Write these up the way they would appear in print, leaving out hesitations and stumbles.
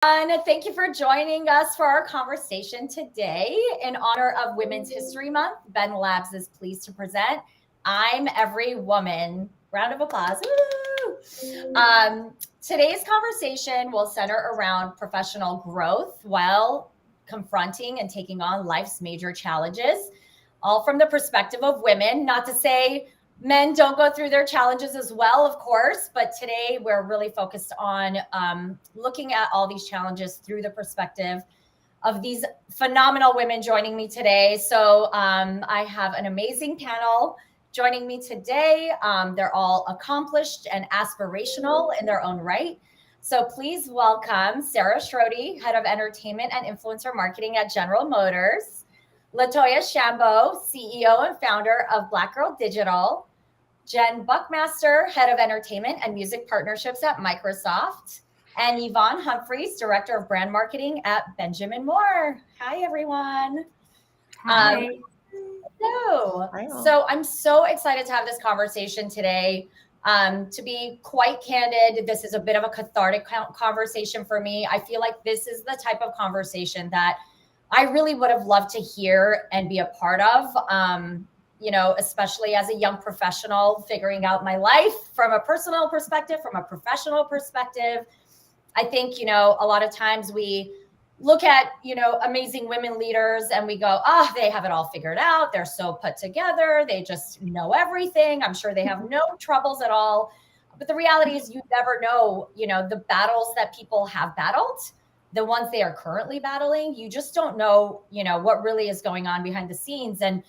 And thank you for joining us for our conversation today. In honor of Women's History Month, BENlabs is pleased to present I'm Every Woman. Round of applause. Woo! Today's conversation will center around professional growth while confronting and taking on life's major challenges, all from the perspective of women. Not to say men don't go through their challenges as well, of course, but today we're really focused on looking at all these challenges through the perspective of these phenomenal women joining me today. So I have an amazing panel joining me today. They're all accomplished and aspirational in their own right. So please welcome Sarah Schrody, Head of Entertainment and Influencer Marketing at General Motors, Latoya Shambo, CEO and founder of Black Girl Digital, Jen Buckmaster, Head of Entertainment and Music Partnerships at Microsoft, and Yvonne Humphreys, Director of Brand Marketing at Benjamin Moore. Hi, everyone. Hi. So I'm so excited to have this conversation today. To be quite candid, this is a bit of a cathartic conversation for me. I feel like this is the type of conversation that I really would have loved to hear and be a part of. Especially as a young professional, figuring out my life from a personal perspective, from a professional perspective. I think, a lot of times we look at, amazing women leaders and we go, they have it all figured out. They're so put together. They just know everything. I'm sure they have no troubles at all. But the reality is you never know, the battles that people have battled, the ones they are currently battling. You just don't know, what really is going on behind the scenes. And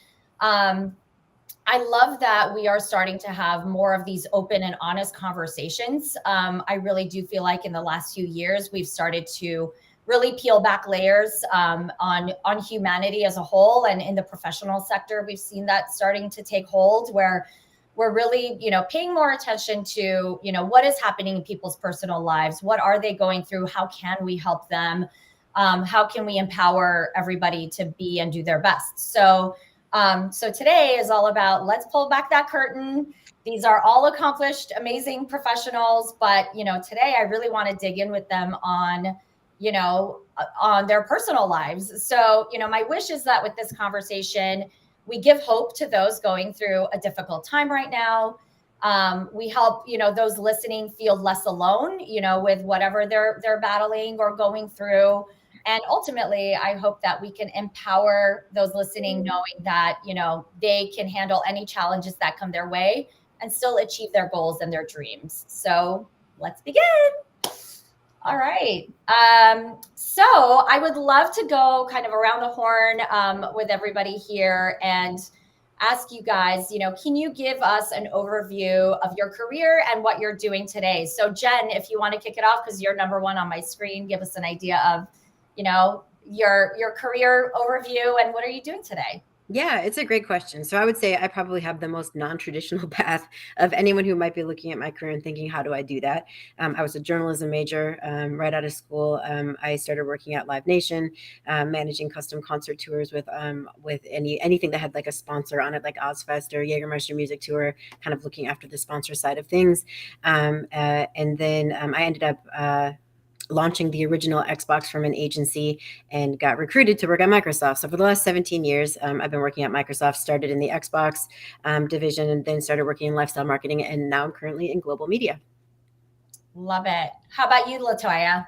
I love that we are starting to have more of these open and honest conversations. I really do feel like in the last few years, we've started to really peel back layers on humanity as a whole. And in the professional sector, we've seen that starting to take hold where we're really, paying more attention to, what is happening in people's personal lives. What are they going through? How can we help them? How can we empower everybody to be and do their best? So today is all about, let's pull back that curtain. These are all accomplished, amazing professionals. But, today I really want to dig in with them on their personal lives. So, my wish is that with this conversation, we give hope to those going through a difficult time right now. We help, those listening feel less alone, with whatever they're battling or going through. And ultimately, I hope that we can empower those listening, knowing that, they can handle any challenges that come their way and still achieve their goals and their dreams. So let's begin. All right. So I would love to go kind of around the horn with everybody here and ask you guys, can you give us an overview of your career and what you're doing today? So Jen, if you want to kick it off, because you're number one on my screen, give us an idea of your career overview and what are you doing today? Yeah, it's a great question. So I would say I probably have the most non-traditional path of anyone who might be looking at my career and thinking, how do I do that? I was a journalism major right out of school. I started working at Live Nation, managing custom concert tours with anything that had like a sponsor on it, like Ozfest or Jägermeister Music Tour, kind of looking after the sponsor side of things. And then I ended up launching the original Xbox from an agency and got recruited to work at Microsoft. So for the last 17 years, I've been working at Microsoft, started in the Xbox division and then started working in lifestyle marketing. And now I'm currently in global media. Love it. How about you, Latoya?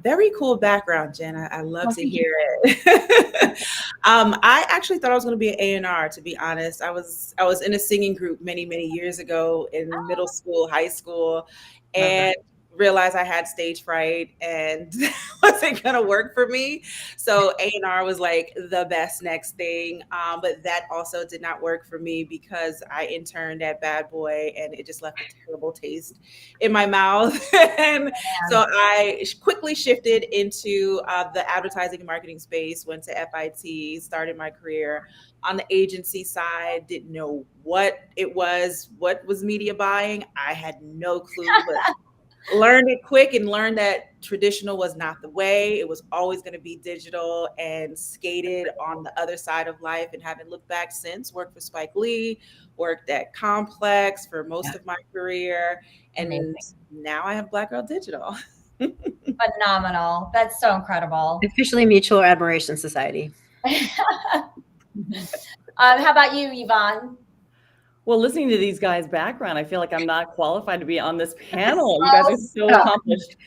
Very cool background, Jen. I love to hear it. I actually thought I was going to be an A&R, to be honest. I was in a singing group many, many years ago in middle school, high school, and realized I had stage fright and wasn't going to work for me. So A&R was like the best next thing. But that also did not work for me because I interned at Bad Boy and it just left a terrible taste in my mouth. And so I quickly shifted into the advertising and marketing space, went to FIT, started my career on the agency side, didn't know what it was, what was media buying. I had no clue, but learned it quick and learned that traditional was not the way. It was always going to be digital, and skated on the other side of life and haven't looked back since. Worked for Spike Lee, worked at Complex for most of my career. And Amazing. now I have Black Girl Digital. Phenomenal. That's so incredible. Officially Mutual Admiration Society. How about you, Yvonne? Well, listening to these guys' background, I feel like I'm not qualified to be on this panel. You guys are so accomplished.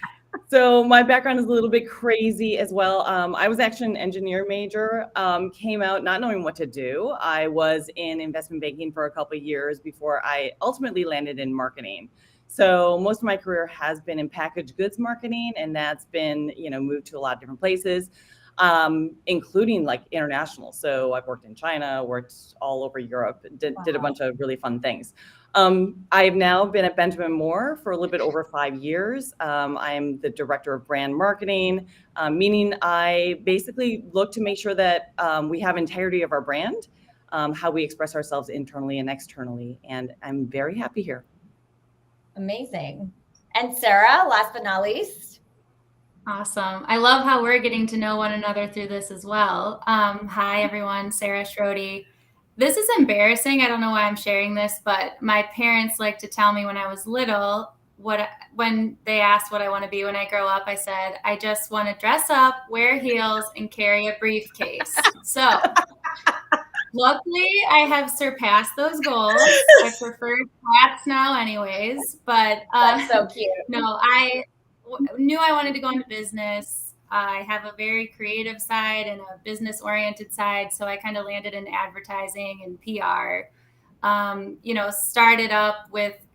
So my background is a little bit crazy as well. I was actually an engineer major, came out not knowing what to do. I was in investment banking for a couple of years before I ultimately landed in marketing. So most of my career has been in packaged goods marketing, and that's been, moved to a lot of different places, including like international. So I've worked in China, worked all over Europe, did a bunch of really fun things. I've now been at Benjamin Moore for a little bit over 5 years. I'm the director of brand marketing, meaning I basically look to make sure that we have integrity of our brand, how we express ourselves internally and externally. And I'm very happy here. Amazing. And Sarah, last but not least. Awesome. I love how we're getting to know one another through this as well. Hi, everyone. Sarah Schrody. This is embarrassing. I don't know why I'm sharing this, but my parents like to tell me when I was little, when they asked what I want to be when I grow up, I said, I just want to dress up, wear heels, and carry a briefcase. So luckily, I have surpassed those goals. I prefer flats now anyways, but That's so cute. No, I knew I wanted to go into business. I have a very creative side and a business oriented side. So I kind of landed in advertising and PR. Started up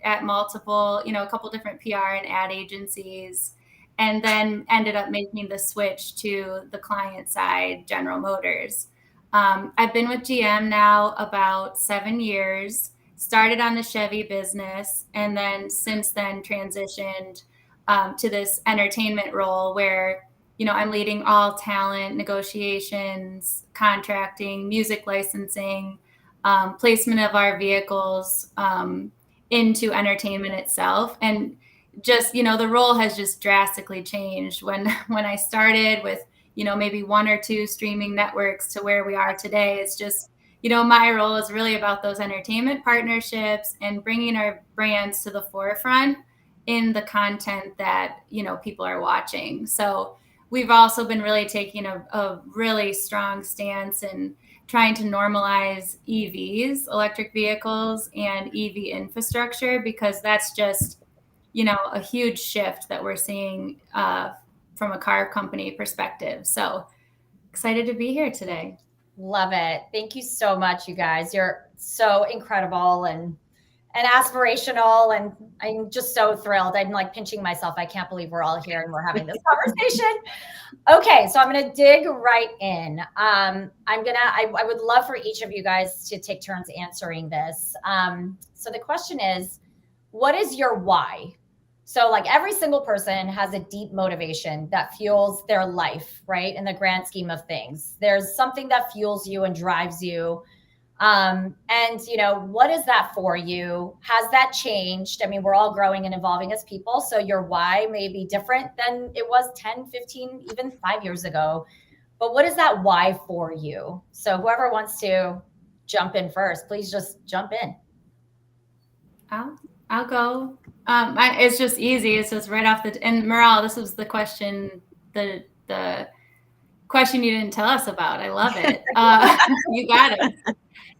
at multiple, a couple different PR and ad agencies, and then ended up making the switch to the client side, General Motors. I've been with GM now about 7 years, started on the Chevy business, and then since then transitioned to this entertainment role where, I'm leading all talent negotiations, contracting, music licensing, placement of our vehicles into entertainment itself. And just, the role has just drastically changed when I started with, maybe 1 or 2 streaming networks to where we are today. It's just, my role is really about those entertainment partnerships and bringing our brands to the forefront in the content that, people are watching. So we've also been really taking a really strong stance in trying to normalize EVs, electric vehicles, and EV infrastructure, because that's just, a huge shift that we're seeing from a car company perspective. So excited to be here today. Love it. Thank you so much, you guys. You're so incredible and aspirational, and I'm just so thrilled. I'm like pinching myself. I can't believe we're all here and we're having this conversation. Okay, so I'm gonna dig right in. I would love for each of you guys to take turns answering this. So the question is, what is your why? So like every single person has a deep motivation that fuels their life, right? In the grand scheme of things, there's something that fuels you and drives you. And what is that for you? Has that changed? I mean, we're all growing and evolving as people. So your why may be different than it was 10, 15, even 5 years ago. But what is that why for you? So whoever wants to jump in first, please just jump in. I'll go. It's just easy. It's just right off and Maral, this was the question, the question you didn't tell us about. I love it. You got it.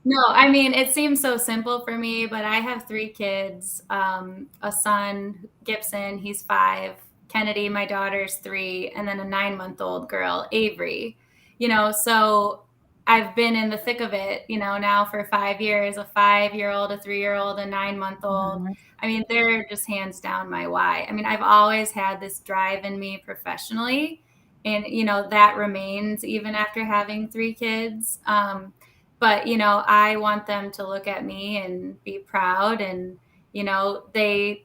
No, I mean, it seems so simple for me, but I have 3 kids, a son, Gibson, he's 5, Kennedy, my daughter's 3, and then a 9-month-old girl, Avery, so I've been in the thick of it, now for 5 years, a 5-year-old, a 3-year-old, a 9-month-old. Mm-hmm. I mean, they're just hands down my why. I mean, I've always had this drive in me professionally, and, that remains even after having 3 kids. But, I want them to look at me and be proud, and, they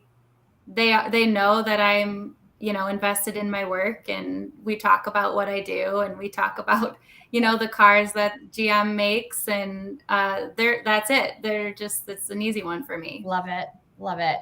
know that I'm, invested in my work, and we talk about what I do, and we talk about, the cars that GM makes, and that's it. It's an easy one for me. Love it. Love it.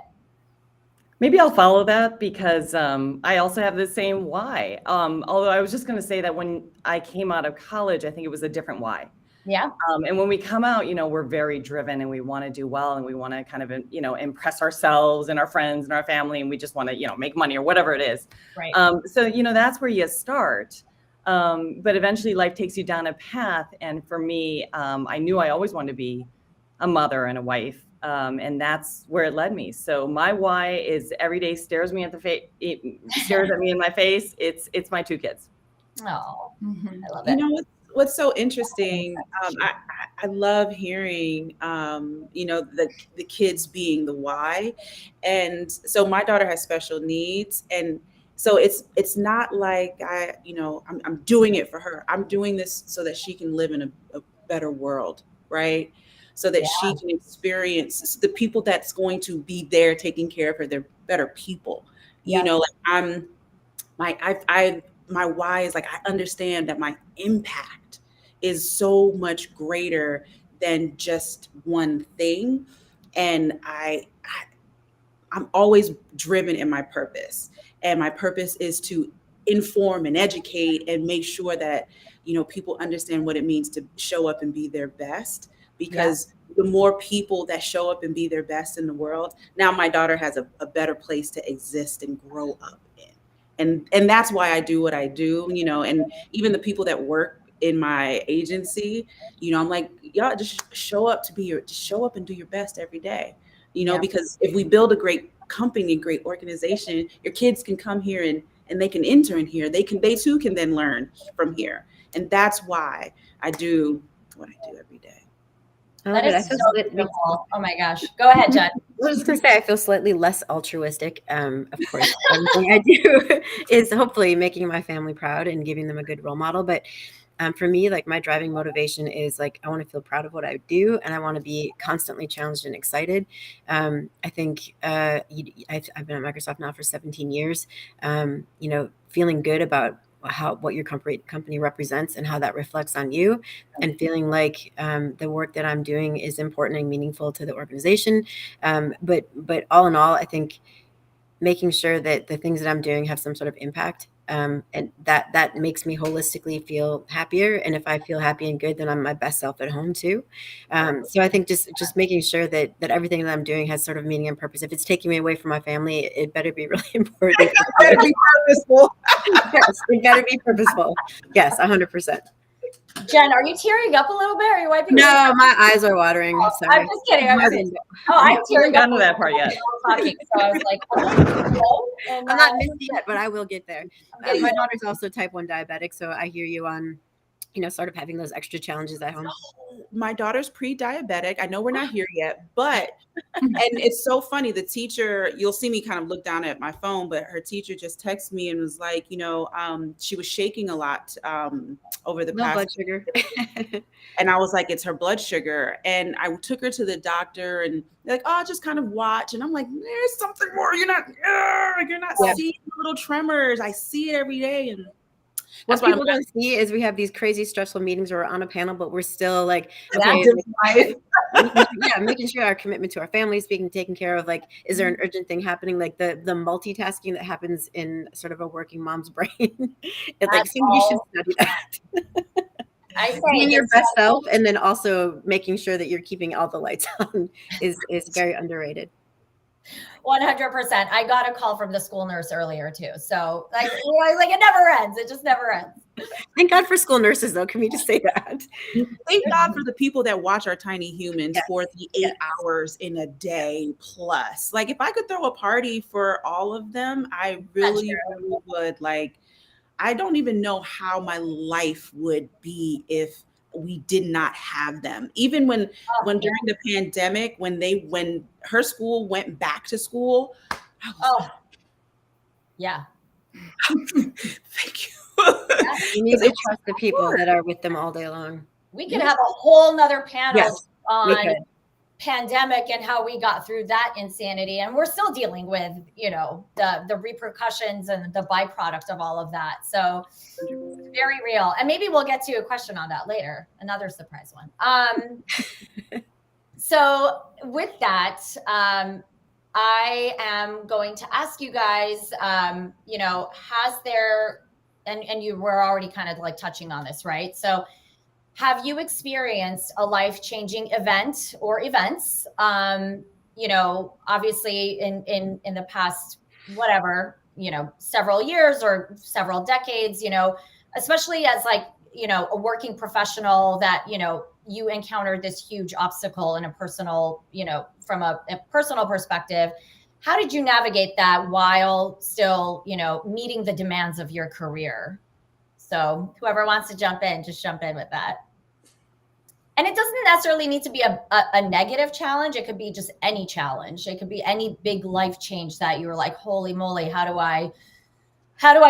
Maybe I'll follow that because I also have the same why. Although I was just going to say that when I came out of college, I think it was a different why. Yeah. And when we come out, we're very driven and we want to do well and we want to kind of, impress ourselves and our friends and our family, and we just want to, make money or whatever it is. Right. So, that's where you start. But eventually life takes you down a path. And for me, I knew I always wanted to be a mother and a wife. And that's where it led me. So my why is every day stares at me in my face. It's my 2 kids. Oh, I love it. You know what's so interesting? I love hearing, the kids being the why. And so my daughter has special needs, and so it's not like I'm doing it for her. I'm doing this so that she can live in a better world, right? So that she can experience the people that's going to be there taking care of her. They're better people. My why is like, I understand that my impact is so much greater than just one thing. And I'm always driven in my purpose. And my purpose is to inform and educate and make sure that, people understand what it means to show up and be their best. Because the more people that show up and be their best in the world, now my daughter has a better place to exist and grow up in. And that's why I do what I do, and even the people that work in my agency, I'm like, y'all just show up and do your best every day, because if we build a great company, a great organization, your kids can come here and they can intern here. They too can then learn from here. And that's why I do what I do every day. That is so beautiful. Oh my gosh. Go ahead, Jen. I was just going to say, I feel slightly less altruistic. Of course, everything I do is hopefully making my family proud and giving them a good role model. But for me, like, my driving motivation is like, I want to feel proud of what I do, and I want to be constantly challenged and excited. I think I've been at Microsoft now for 17 years. Feeling good about what your company represents and how that reflects on you, and feeling like the work that I'm doing is important and meaningful to the organization. But all in all, I think making sure that the things that I'm doing have some sort of impact, and that makes me holistically feel happier. And if I feel happy and good, then I'm my best self at home too. So I think just making sure that everything that I'm doing has sort of meaning and purpose. If it's taking me away from my family, it better be really important. It better be purposeful. Yes, it better be purposeful. Yes, 100%. Jen, are you tearing up a little bit? Are you wiping? No, my eyes are watering. Sorry. I'm just kidding. I'm tearing up. To that part yet. Talking, so I was like, I'm not misty yet, but I will get there. My daughter's also type 1 diabetic, so I hear you on, sort of having those extra challenges at home. My daughter's pre-diabetic. I know we're not here yet, but and it's so funny. The teacher, you'll see me kind of look down at my phone, but her teacher just texted me and was like, she was shaking a lot over the past blood sugar. And I was like, it's her blood sugar. And I took her to the doctor, and they're like, oh, just kind of watch. And I'm like, there's something more. You're not seeing little tremors. I see it every day. And what people don't see is we have these crazy stressful meetings where we're on a panel, but we're still like, making sure our commitment to our family is being taken care of. Like, is there an urgent thing happening? Like the multitasking that happens in sort of a working mom's brain. It's like, somebody should study that. I say being your best self, and then also making sure that you're keeping all the lights on is very underrated. 100%. I got a call from the school nurse earlier too. So I was like, it never ends. It just never ends. Thank God for school nurses, though. Can we just say that? Thank God for the people that watch our tiny humans for the 8 hours in a day plus. Like, if I could throw a party for all of them, I really would. Like, I don't even know how my life would be if we did not have them. Even when during the pandemic, when her school went back to school, yeah. Thank you. You need to trust the people that are with them all day long. We could have a whole nother panel on pandemic and how we got through that insanity. And we're still dealing with, the repercussions and the byproduct of all of that. So very real. And maybe we'll get to a question on that later. Another surprise one. So with that, I am going to ask you guys, has there, and you were already kind of like touching on this, right? So have you experienced a life-changing event or events, obviously in the past, whatever, several years or several decades, especially as like, a working professional that, you encountered this huge obstacle in a personal, from a personal perspective. How did you navigate that while still, meeting the demands of your career? So whoever wants to jump in, just jump in with that. And it doesn't necessarily need to be a negative challenge. It could be just any challenge. It could be any big life change that you were like, holy moly, how do I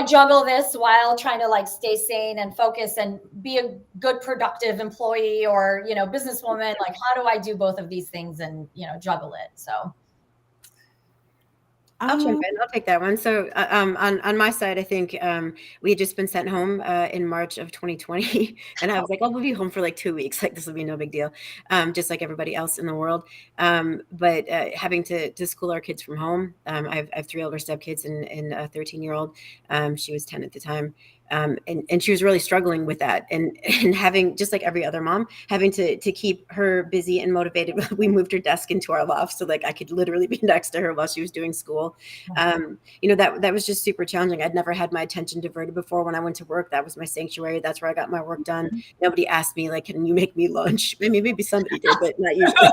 juggle this while trying to like stay sane and focus and be a good productive employee or, businesswoman? Like, how do I do both of these things and, juggle it? So I'll jump in. I'll take that one. So on my side, I think we had just been sent home in March of 2020. And I was like, oh, we'll be home for like 2 weeks. Like, this will be no big deal, just like everybody else in the world. But having to school our kids from home, I have 3 older stepkids and a 13-year-old. She was 10 at the time. And she was really struggling with that and having, just like every other mom, having to keep her busy and motivated. We moved her desk into our loft so like I could literally be next to her while she was doing school. That was just super challenging. I'd never had my attention diverted before. When I went to work, that was my sanctuary. That's where I got my work done. Nobody asked me like, can you make me lunch? I mean, maybe somebody did, but not usually.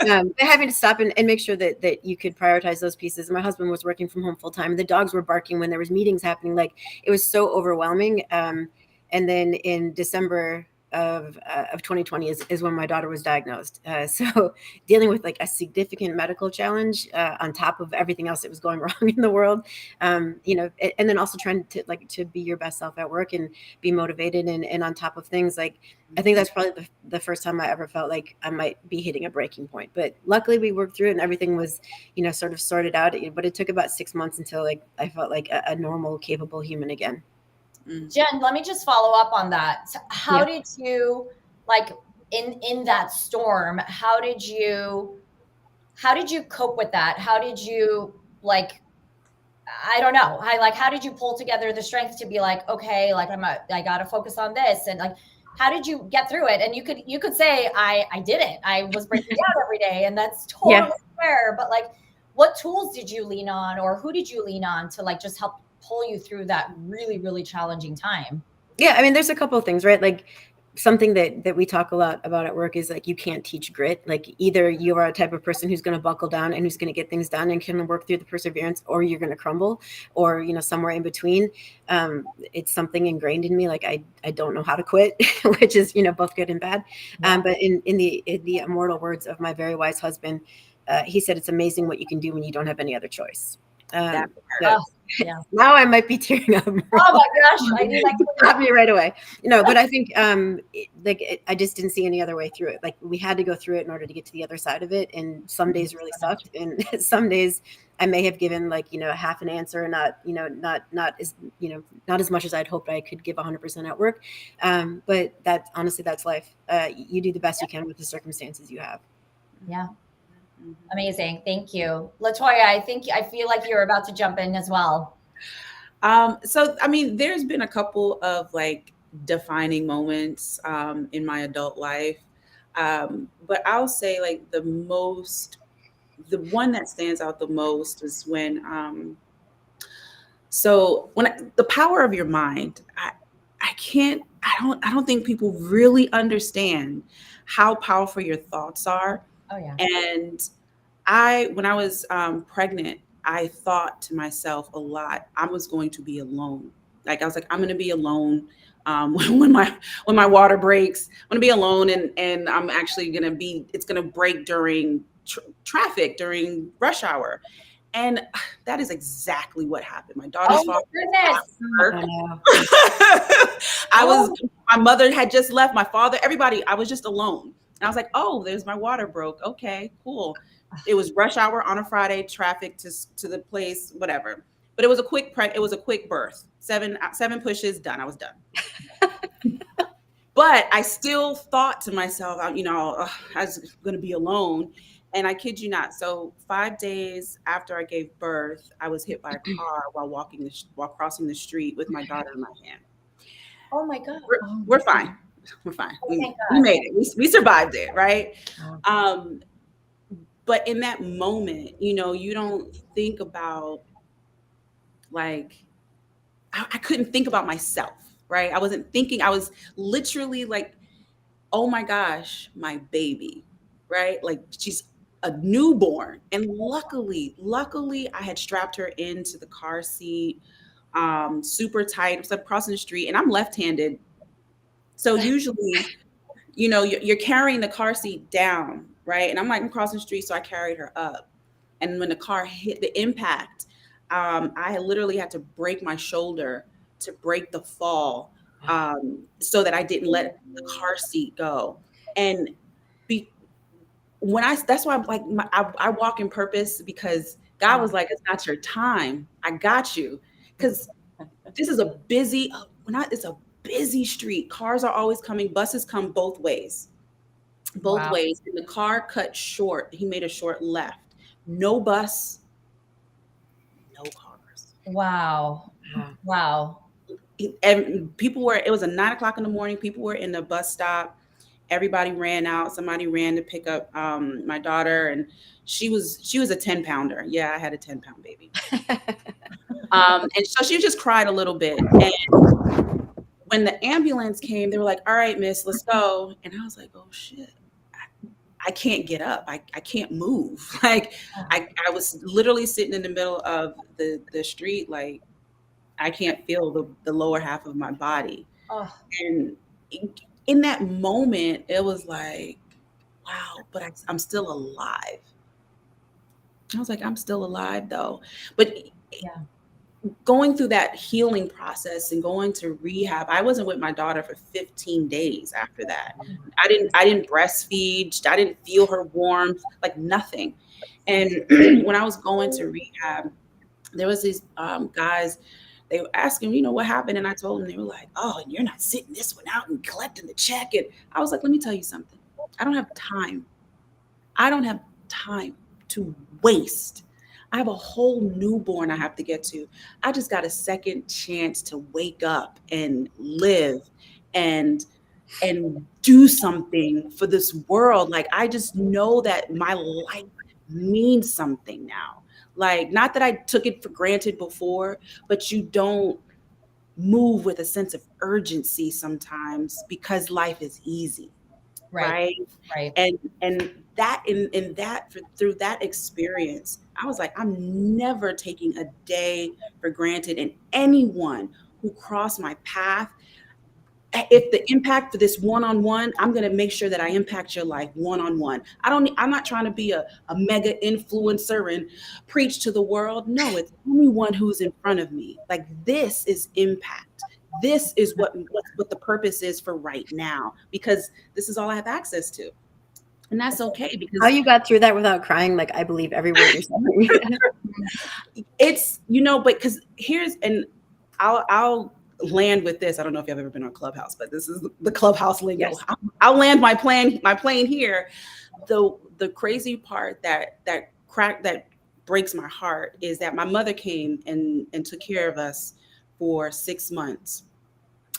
But having to stop and make sure that you could prioritize those pieces. My husband was working from home full time. The dogs were barking when there was meetings happening. Like, it was so overwhelming. And then in December of 2020 is when my daughter was diagnosed. So dealing with like a significant medical challenge on top of everything else that was going wrong in the world, and then also trying to be your best self at work and be motivated and on top of things. Like, I think that's probably the first time I ever felt like I might be hitting a breaking point. But luckily we worked through it and everything was, sort of sorted out. But it took about 6 months until like I felt like a normal, capable human again. Jen, let me just follow up on that. How did you, like, in that storm, how did you cope with that? How did you, like, I don't know, how did you pull together the strength to be like, okay, like I got to focus on this, and like, how did you get through it? And you could say, I didn't. I was breaking down every day, and that's totally fair. But like, what tools did you lean on, or who did you lean on to like just help pull you through that really, really challenging time? Yeah, I mean, there's a couple of things, right? Like, something that we talk a lot about at work is like, you can't teach grit. Like, either you are a type of person who's going to buckle down and who's going to get things done and can work through the perseverance, or you're going to crumble, or somewhere in between. It's something ingrained in me. Like, I don't know how to quit, which is both good and bad. But in the immortal words of my very wise husband, he said, it's amazing what you can do when you don't have any other choice. Now I might be tearing up. Oh my gosh, I need like stop me right away. But I think I just didn't see any other way through it. Like, we had to go through it in order to get to the other side of it. And some days really sucked, and some days I may have given like half an answer, and not as much as I'd hoped I could give 100% at work. But that's life. You do the best you can with the circumstances you have. Yeah. Amazing. Thank you. LaToya, I feel like you're about to jump in as well. So, I mean, there's been a couple of like defining moments in my adult life. But I'll say like the one that stands out the most is when, the power of your mind, I don't think people really understand how powerful your thoughts are. Oh yeah. And when I was pregnant, I thought to myself a lot, I was going to be alone. Like, I was like, I'm going to be alone when my water breaks. I'm going to be alone, and I'm actually it's going to break during traffic during rush hour. And that is exactly what happened. My daughter's father. My mother had just left, my father, everybody, I was just alone. And I was like, oh, there's my water broke. Okay, cool. It was rush hour on a Friday, traffic to the place, whatever. But it was a quick birth. 7 pushes, done. I was done. But I still thought to myself, I was going to be alone. And I kid you not. So 5 days after I gave birth, I was hit by a car while crossing the street with my daughter in my hand. Oh my God. We're fine. We're fine. Oh, We thank God. made it. We survived it, right? Wow. But in that moment, you don't think about, like, I couldn't think about myself, right? I wasn't thinking. I was literally like, oh my gosh, my baby, right? Like, she's a newborn. And luckily, I had strapped her into the car seat, super tight. I was like crossing the street, and I'm left-handed. So usually, you're carrying the car seat down, right? And I'm crossing the street, so I carried her up. And when the car hit the impact, I literally had to break my shoulder to break the fall, so that I didn't let the car seat go. And be, that's why I'm like, I walk in purpose, because God was like, it's not your time. I got you. Because this is it's a busy street. Cars are always coming. Buses come both ways. Wow. And the car cut short. He made a short left. No bus, no cars. Wow. Wow. And it was a 9 o'clock in the morning. People were in the bus stop. Everybody ran out. Somebody ran to pick up my daughter, and she was a 10-pounder. Yeah, I had a 10-pound baby. And so she just cried a little bit. And when the ambulance came, they were like, all right, miss, let's go. And I was like, oh shit, I can't get up. I can't move. Like, I was literally sitting in the middle of the street. Like, I can't feel the lower half of my body. Oh. And in that moment, it was like, wow, but I'm still alive. I was like, I'm still alive though. But Yeah. going through that healing process and going to rehab, I wasn't with my daughter for 15 days after that. I didn't breastfeed. I didn't feel her warmth, like nothing. And when I was going to rehab, there was these guys. They were asking, what happened? And I told them. They were like, oh, and you're not sitting this one out and collecting the check. And I was like, let me tell you something. I don't have time. I don't have time to waste. I have a whole newborn I have to get to. I just got a second chance to wake up and live and do something for this world. Like, I just know that my life means something now. Like, not that I took it for granted before, but you don't move with a sense of urgency sometimes because life is easy. Right. And that through that experience, I was like, I'm never taking a day for granted. And anyone who crossed my path, if the impact for this one-on-one, I'm going to make sure that I impact your life one-on-one. I'm not trying to be a mega influencer and preach to the world. No, it's anyone who's in front of me. Like, this is impact. This is what the purpose is for right now, because this is all I have access to. And that's okay. Because how you got through that without crying, like, I believe every word you're saying. It's, but because and I'll land with this. I don't know if you've ever been on Clubhouse, but this is the Clubhouse lingo. Yes. I'll land my plane here. The crazy part that breaks my heart is that my mother came and took care of us for 6 months.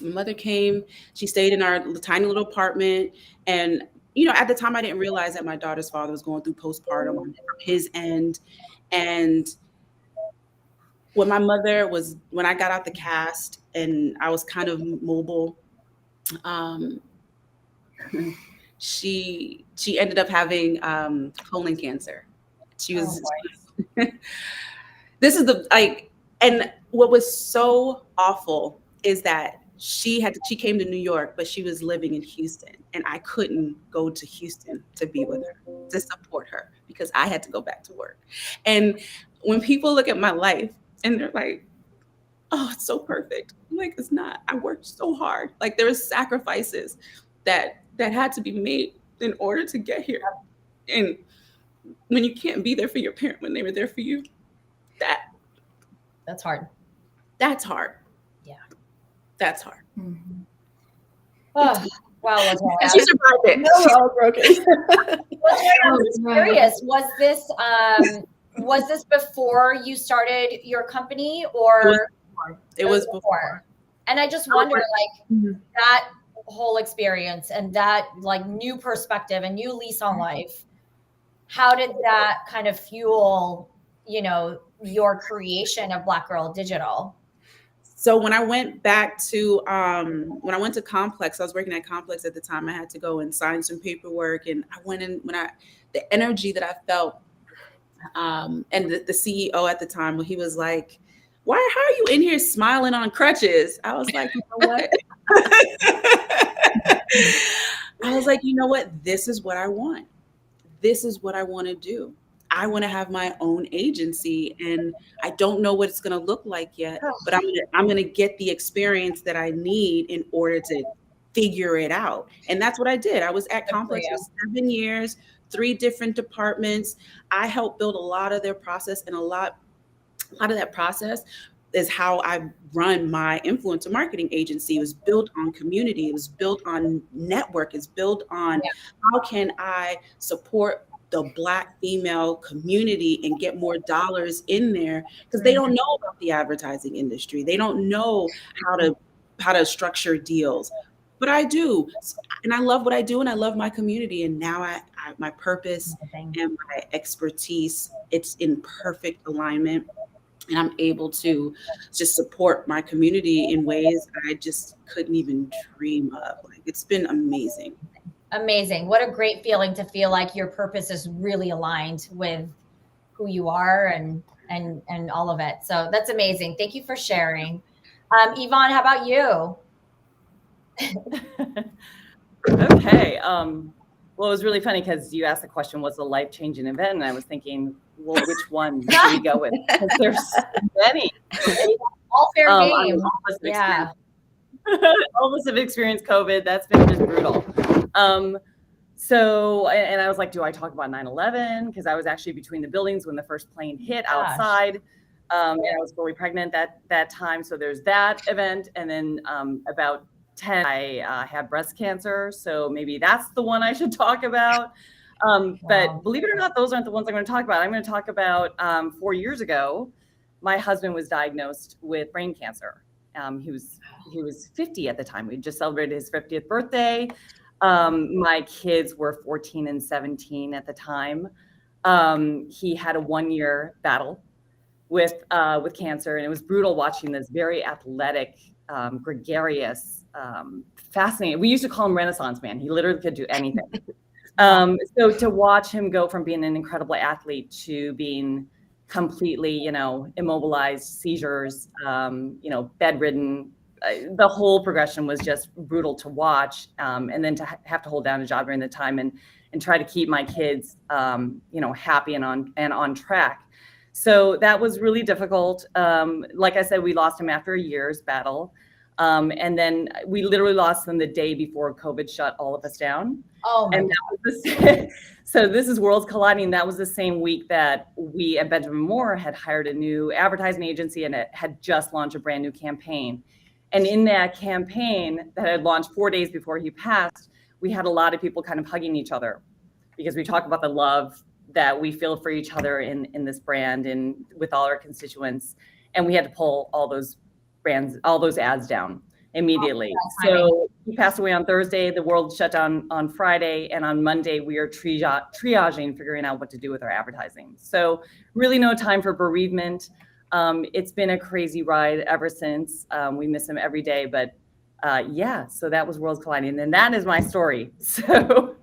My mother came, she stayed in our tiny little apartment. And, at the time I didn't realize that my daughter's father was going through postpartum on his end. And when I got out the cast and I was kind of mobile, she ended up having colon cancer. She was, this is and what was so awful is that she came to New York, but she was living in Houston, and I couldn't go to Houston to be with her, to support her, because I had to go back to work. And when people look at my life and they're like, oh, it's so perfect. I'm like, it's not. I worked so hard. Like, there was sacrifices that had to be made in order to get here. And when you can't be there for your parent when they were there for you, that's hard. That's hard. Yeah. That's hard. Mm-hmm. Oh, Wow, LaToya. She survived it. No, we're all broken. LaToya, I'm just curious. Was this before you started your company, or It was before. And I just wonder, like, Mhm. that whole experience and that like new perspective and new lease on life, how did that kind of fuel, you know, your creation of Black Girl Digital? So when I went back to when I went to Complex, I was working at Complex at the time. I had to go and sign some paperwork, and I went in the energy that I felt, and the CEO at the time, when he was like, how are you in here smiling on crutches? I was like, you know what? I was like, you know what? This is what I want. This is what I want to do. I want to have my own agency, and I don't know what it's going to look like yet, but I'm going to get the experience that I need in order to figure it out. And that's what I did. I was at Complex for 7 years, 3 different departments. I helped build a lot of their process, and a lot of that process is how I run my influencer marketing agency. It was built on community. It was built on network. It's built on how can I support the Black female community and get more dollars in there, because they don't know about the advertising industry. They don't know how to structure deals. But I do, and I love what I do, and I love my community. And now I my purpose and my expertise, it's in perfect alignment. And I'm able to just support my community in ways that I just couldn't even dream of. Like, it's been amazing. Amazing. What a great feeling to feel like your purpose is really aligned with who you are and all of it. So that's amazing. Thank you for sharing. Yvonne, how about you? Okay. Well, it was really funny because you asked the question, what's a life-changing event? And I was thinking, well, which one should we go with? Because there's many. All fair game. All of us have experienced COVID. That's been just brutal. So, and I was like, do I talk about 9/11? Because I was actually between the buildings when the first plane hit outside. And I was fully pregnant that time. So there's that event. And then about 10, I had breast cancer. So maybe that's the one I should talk about. But believe it or not, those aren't the ones I'm going to talk about. I'm going to talk about 4 years ago, my husband was diagnosed with brain cancer. He was 50 at the time. We just celebrated his 50th birthday. My kids were 14 and 17 at the time. He had a 1-year battle with cancer, and it was brutal watching this very athletic, gregarious, fascinating. We used to call him Renaissance man. He literally could do anything. So to watch him go from being an incredible athlete to being completely, immobilized, seizures, bedridden, the whole progression was just brutal to watch. And then to have to hold down a job during the time and try to keep my kids, happy and on track. So that was really difficult. Like I said, we lost him after a year's battle. And then we literally lost them the day before COVID shut all of us down. Oh, and that was so this is worlds colliding. That was the same week that we at Benjamin Moore had hired a new advertising agency, and it had just launched a brand new campaign. And in that campaign that had launched 4 days before he passed, we had a lot of people kind of hugging each other because we talk about the love that we feel for each other in this brand and with all our constituents. And we had to pull all those ads down immediately. So he passed away on Thursday. The world shut down on Friday. And on Monday, we are triaging, figuring out what to do with our advertising. So really no time for bereavement. It's been a crazy ride ever since. We miss him every day. But so that was worlds colliding. And that is my story. So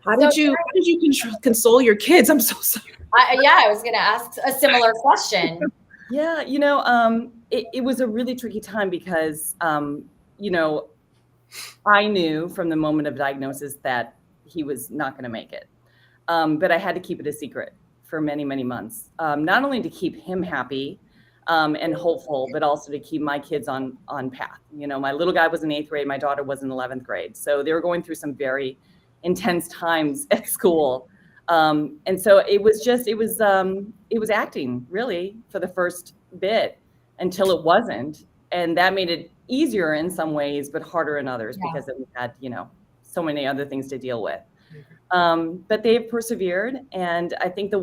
how did you console your kids? I'm so sorry. I was going to ask a similar question. Yeah, it was a really tricky time because, I knew from the moment of diagnosis that he was not going to make it. But I had to keep it a secret for many, many months, not only to keep him happy and hopeful, but also to keep my kids on path. My little guy was in 8th grade. My daughter was in 11th grade. So they were going through some very intense times at school. And so it was acting really for the first bit until it wasn't. And that made it easier in some ways, but harder in others because we had, so many other things to deal with. But they've persevered. And I think the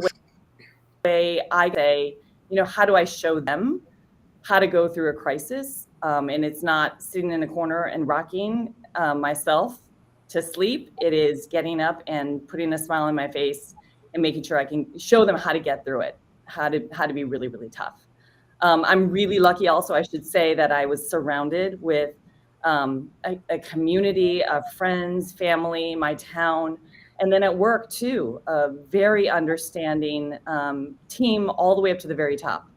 way I say, how do I show them how to go through a crisis? And it's not sitting in a corner and rocking myself to sleep. It is getting up and putting a smile on my face and making sure I can show them how to get through it, how to be really, really tough. I'm really lucky also, I should say, that I was surrounded with a community of friends, family, my town, and then at work too, a very understanding team all the way up to the very top.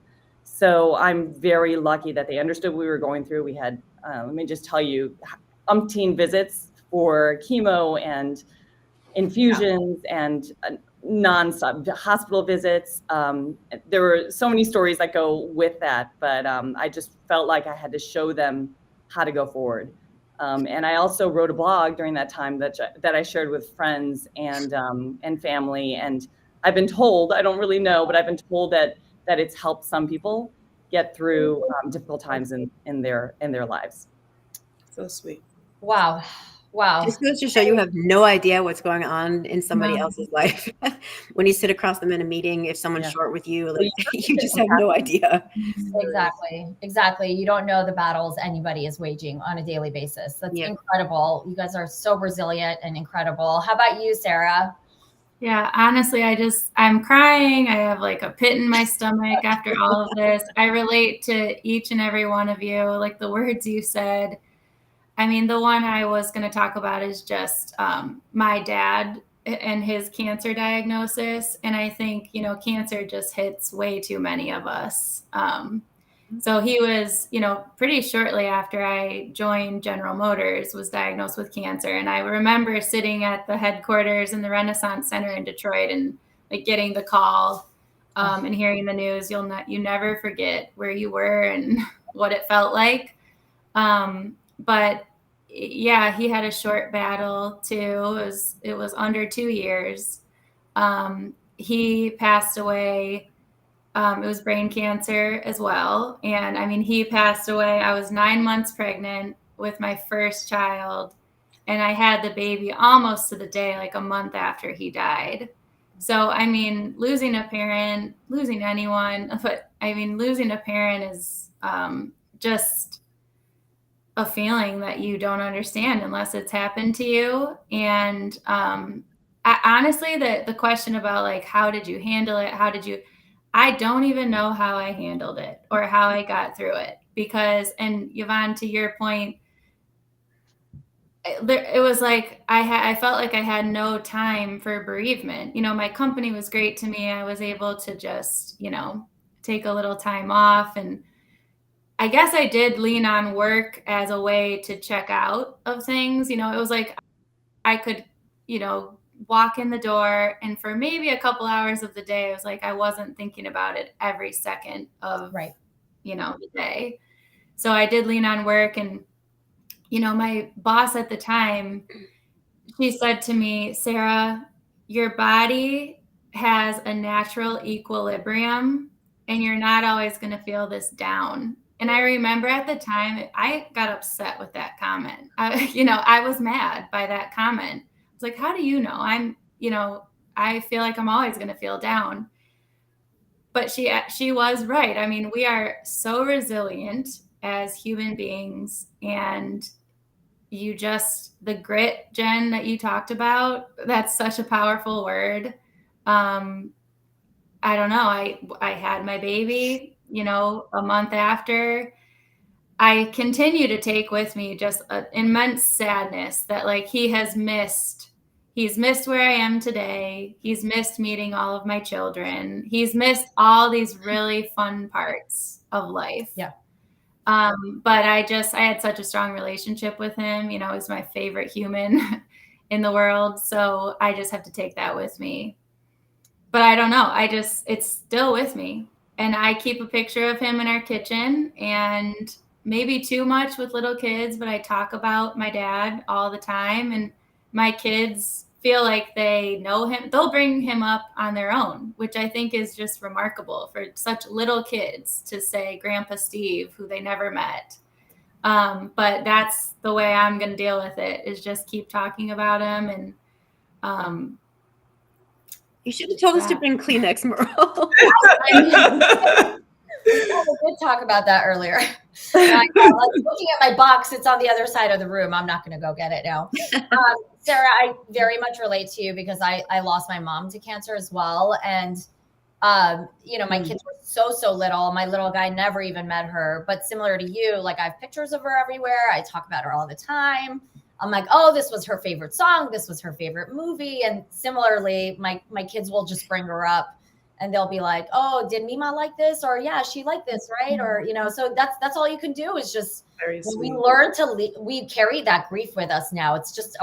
So I'm very lucky that they understood what we were going through. We had, let me just tell you, umpteen visits for chemo and infusions and nonstop hospital visits. There were so many stories that go with that, but I just felt like I had to show them how to go forward. And I also wrote a blog during that time that I shared with friends and family. And I've been told, I don't really know, but I've been told that it's helped some people get through difficult times in their lives. So sweet. Wow. Just goes to show you have no idea what's going on in somebody else's life. When you sit across them in a meeting, if someone's short with you, like you just have no idea. Exactly. You don't know the battles anybody is waging on a daily basis. That's incredible. You guys are so resilient and incredible. How about you, Sarah? Yeah, honestly, I'm crying. I have like a pit in my stomach after all of this. I relate to each and every one of you, like the words you said. I mean, the one I was going to talk about is just my dad and his cancer diagnosis. And I think, cancer just hits way too many of us. So he was, pretty shortly after I joined General Motors, was diagnosed with cancer. And I remember sitting at the headquarters in the Renaissance Center in Detroit and like getting the call and hearing the news. You never forget where you were and what it felt like. But yeah, he had a short battle too. It was under 2 years. He passed away. It was brain cancer as well. And I mean, he passed away. I was 9 months pregnant with my first child. And I had the baby almost to the day, like a month after he died. So, I mean, losing a parent, losing anyone, but I mean, losing a parent is just a feeling that you don't understand unless it's happened to you. And honestly, the question about like, how did you handle it? I don't even know how I handled it or how I got through it because, and Yvonne, to your point, it was like, I felt like I had no time for bereavement. My company was great to me. I was able to just, take a little time off, and I guess I did lean on work as a way to check out of things. It was like I could, walk in the door, and for maybe a couple hours of the day, it was like I wasn't thinking about it every second of, the day. So I did lean on work, and, my boss at the time, she said to me, Sarah, your body has a natural equilibrium, and you're not always going to feel this down. And I remember at the time, I got upset with that comment. I was mad by that comment. I was like, how do you know? I feel like I'm always going to feel down. But she was right. I mean, we are so resilient as human beings, and the grit, Jen, that you talked about, that's such a powerful word. I don't know. I had my baby, a month after. I continue to take with me just an immense sadness that like he's missed where I am today. He's missed meeting all of my children. He's missed all these really fun parts of life. Yeah. But I had such a strong relationship with him. He's my favorite human in the world. So I just have to take that with me. But I don't know. It's still with me. And I keep a picture of him in our kitchen, and maybe too much with little kids, but I talk about my dad all the time, and my kids feel like they know him. They'll bring him up on their own, which I think is just remarkable for such little kids to say Grandpa Steve, who they never met. But that's the way I'm going to deal with it, is just keep talking about them. And You should have told us to bring Kleenex, Merle. We did talk about that earlier. Like, looking at my box, it's on the other side of the room. I'm not going to go get it now. Sarah, I very much relate to you because I lost my mom to cancer as well. And, my kids were so little. My little guy never even met her. But similar to you, like I have pictures of her everywhere. I talk about her all the time. I'm like, oh, this was her favorite song. This was her favorite movie. And similarly, my kids will just bring her up. And they'll be like, oh, did Mima like this? Or yeah, she liked this, right? Or, so that's all you can do is just, we learn to, we carry that grief with us now. It's just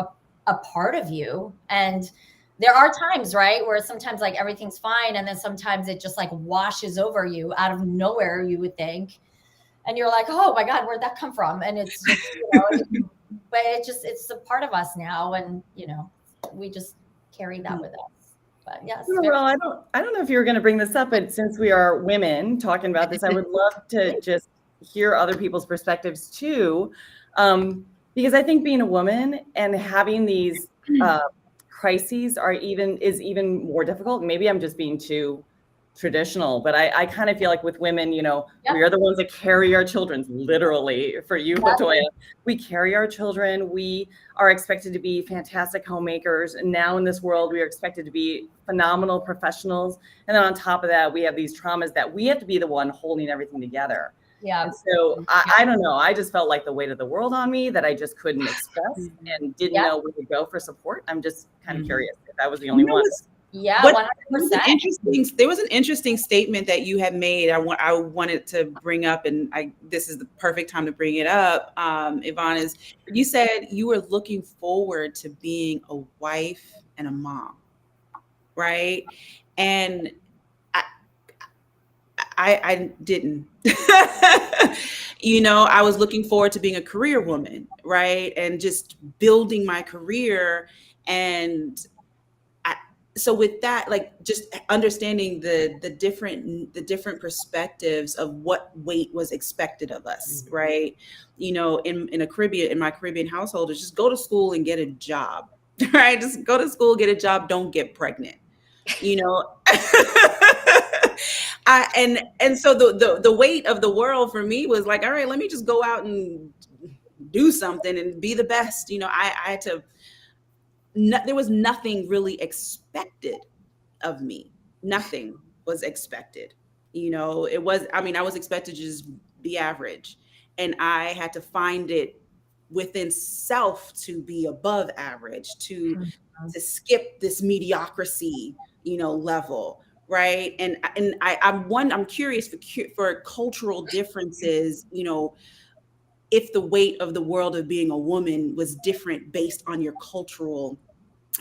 a part of you. And there are times, right, where sometimes like everything's fine. And then sometimes it just like washes over you out of nowhere, you would think. And you're like, oh my God, where'd that come from? And it's just, but it's a part of us now. And, we just carry that with us. But yes. Well, I don't know if you were going to bring this up, but since we are women talking about this, I would love to just hear other people's perspectives too. Because I think being a woman and having these crises is even more difficult. Maybe I'm just being too traditional, but I kind of feel like with women, we are the ones that carry our children, literally. For you, Latoya, we carry our children. We are expected to be fantastic homemakers, and now in this world, we are expected to be phenomenal professionals. And then on top of that, we have these traumas that we have to be the one holding everything together. Yeah. And so I don't know. I just felt like the weight of the world on me that I just couldn't express and didn't know where to go for support. I'm just kind of curious if I was the only one. Yeah, 100%. There was an interesting statement that you had made. I wanted to bring up, and this is the perfect time to bring it up. Yvonne, is you said you were looking forward to being a wife and a mom, right? And I didn't. I was looking forward to being a career woman, right, and just building my career. And so with that, like just understanding the different perspectives of what weight was expected of us, right? In my Caribbean household, is just go to school and get a job, right? Just go to school, get a job, don't get pregnant, and so the weight of the world for me was like, all right, let me just go out and do something and be the best. I had to. There was nothing really expected of me. Nothing was expected. I was expected to just be average, and I had to find it within self to be above average, to skip this mediocrity, level. Right. And I'm curious for cultural differences, if the weight of the world of being a woman was different based on your cultural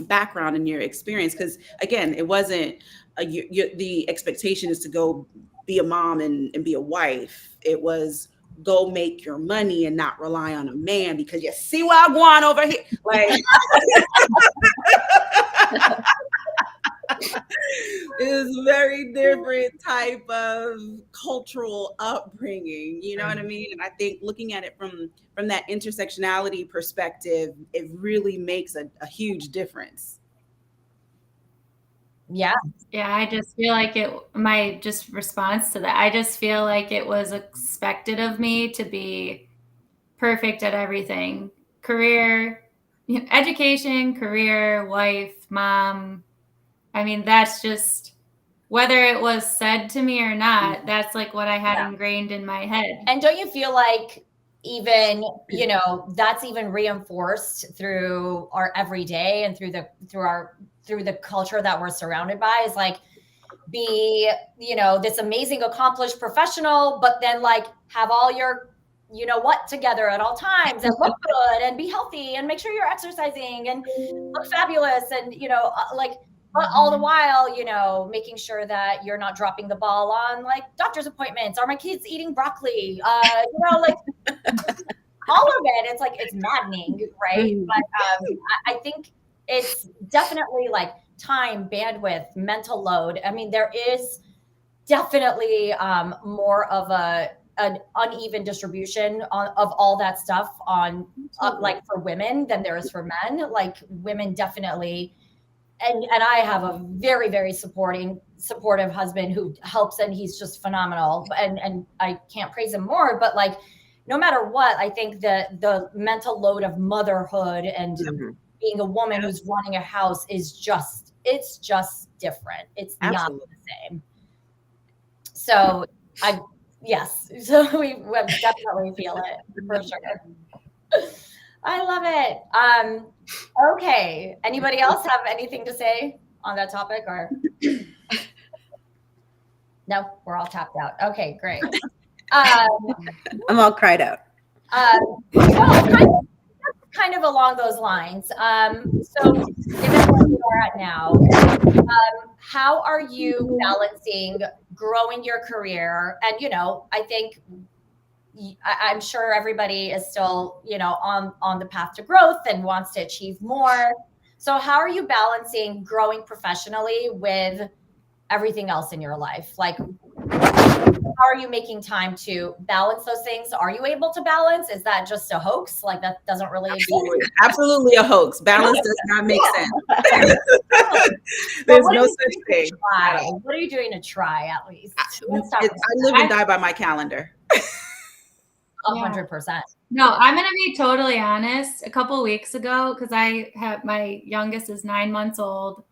background and your experience. Because again, it wasn't the expectation is to go be a mom and be a wife. It was go make your money and not rely on a man, because you see what I'm going over here. Like is a very different type of cultural upbringing, you know what I mean? And I think looking at it from that intersectionality perspective, it really makes a huge difference. Yeah. I just feel like my response to that, I just feel like it was expected of me to be perfect at everything: career, education, career, wife, mom. I mean, that's just, whether it was said to me or not, that's like what I had ingrained in my head. And don't you feel like even, that's even reinforced through our everyday and through the culture that we're surrounded by, is like, be, this amazing, accomplished professional, but then like have all your, together at all times, and look good and be healthy and make sure you're exercising and look fabulous. And, but all the while, making sure that you're not dropping the ball on like doctor's appointments. Are my kids eating broccoli? Like all of it. It's like, it's maddening, right? But I think it's definitely like time, bandwidth, mental load. I mean, there is definitely more of a an uneven distribution of all that stuff on like for women than there is for men. Like women definitely, and I have a very, very supportive husband who helps, and he's just phenomenal. And I can't praise him more, but like, no matter what, I think the mental load of motherhood and being a woman who's running a house is just, it's just different. It's not the same. So yes. So we definitely feel it for sure. I love it. Okay. Anybody else have anything to say on that topic, or? No, we're all tapped out. Okay, great. I'm all cried out. Well, kind of along those lines. So given where you are at now, how are you balancing growing your career? And, you know, I think I'm sure everybody is still, you know, on the path to growth and wants to achieve more. So how are you balancing growing professionally with everything else in your life? Like, how are you making time to balance those things? Are you able to balance? Is that just a hoax? Like that doesn't really exist? Absolutely a hoax. Balance does not make sense. There's no such thing. What are you doing to try at least? I live and die by my calendar. 100%. No, I'm going to be totally honest. A couple of weeks ago, because I have my youngest is 9 months old,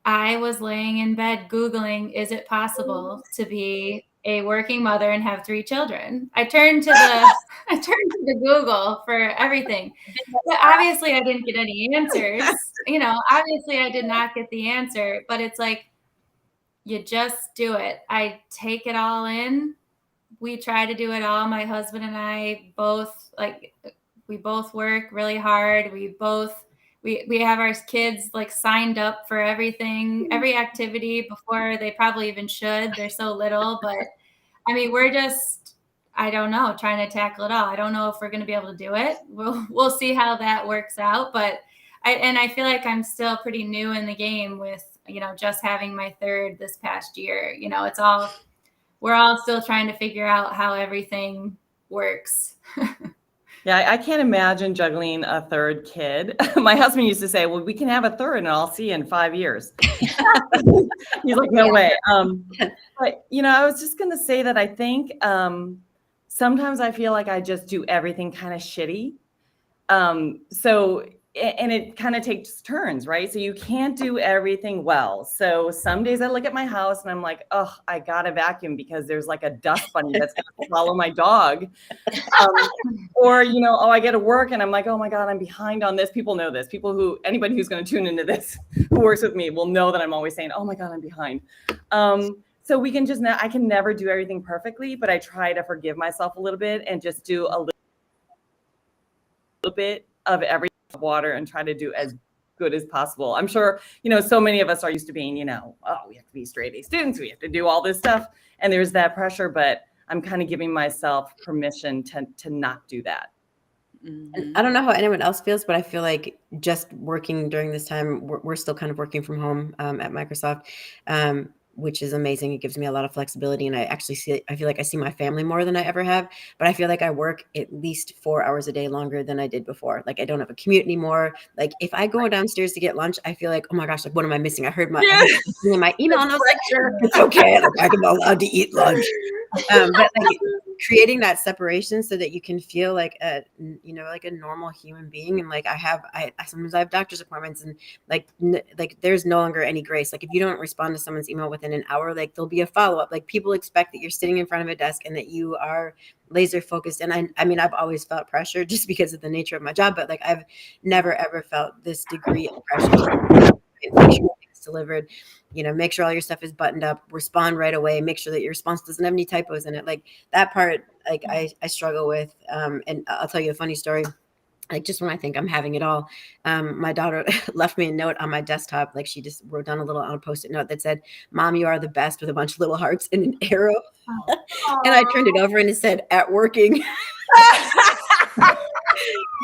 I was laying in bed Googling, is it possible to be a working mother and have 3 children? I turned to Google for everything. But obviously I didn't get any answers. You know, obviously I did not get the answer, but it's like, you just do it. I take it all in. We try to do it all. My husband and I both, like, we both work really hard. We have our kids like signed up for everything, every activity before they probably even should. They're so little, but I mean, we're just, I don't know, trying to tackle it all. I don't know if we're going to be able to do it. We'll see how that works out. But I feel like I'm still pretty new in the game with, you know, just having my 3rd this past year. You know, we're all still trying to figure out how everything works. Yeah, I can't imagine juggling a 3rd kid. My husband used to say, well, we can have a 3rd and I'll see you in 5 years. He's like, no way. But, you know, I was just going to say that I think sometimes I feel like I just do everything kind of shitty. And it kind of takes turns, right? So you can't do everything well. So some days I look at my house and I'm like, oh, I got to vacuum because there's like a dust bunny that's going to follow my dog. Or, you know, I get to work and I'm like, oh my God, I'm behind on this. People know this. Anybody who's going to tune into this who works with me will know that I'm always saying, oh my God, I'm behind. So I can never do everything perfectly, but I try to forgive myself a little bit and just do a little bit of every water and try to do as good as possible. I'm sure, you know, so many of us are used to being, you know, oh, we have to be straight A students. We have to do all this stuff. And there's that pressure, but I'm kind of giving myself permission to not do that. I don't know how anyone else feels, but I feel like just working during this time, we're still kind of working from home at Microsoft, which is amazing. It gives me a lot of flexibility. And I feel like I see my family more than I ever have, but I feel like I work at least 4 hours a day longer than I did before. Like I don't have a commute anymore. Like if I go downstairs to get lunch, I feel like, oh my gosh, like what am I missing? I heard my email and I was like, sure, it's okay. Like, I'm allowed to eat lunch. But like creating that separation so that you can feel like a normal human being. And like I sometimes I have doctor's appointments and like there's no longer any grace. Like if you don't respond to someone's email within an hour, like there'll be a follow-up. Like people expect that you're sitting in front of a desk and that you are laser focused. And I mean, I've always felt pressure just because of the nature of my job, but like I've never ever felt this degree of pressure. Make sure it's delivered, you know, make sure all your stuff is buttoned up, respond right away, make sure that your response doesn't have any typos in it. Like that part, like I struggle with. And I'll tell you a funny story. Like just when I think I'm having it all, my daughter left me a note on my desktop. Like she just wrote down a little on a Post-it note that said, "Mom, you are the best," with a bunch of little hearts and an arrow. And I turned it over and it said, "At working."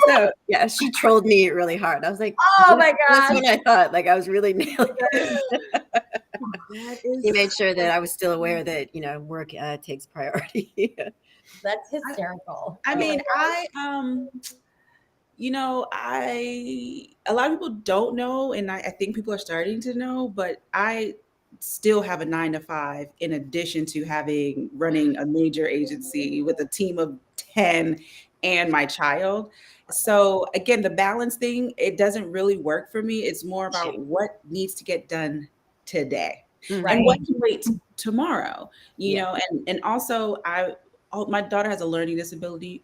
So yeah, she trolled me really hard. I was like, oh my God. That's when I thought like I was really nailing it. He made sure that I was still aware that, you know, work takes priority. That's hysterical. I mean, Oh, a lot of people don't know, and I think people are starting to know, but I still have a 9 to 5 in addition to running a major agency with a team of 10 and my child. So again, the balance thing, it doesn't really work for me. It's more about what needs to get done today right. and what can wait tomorrow, Yeah. and also my daughter has a learning disability,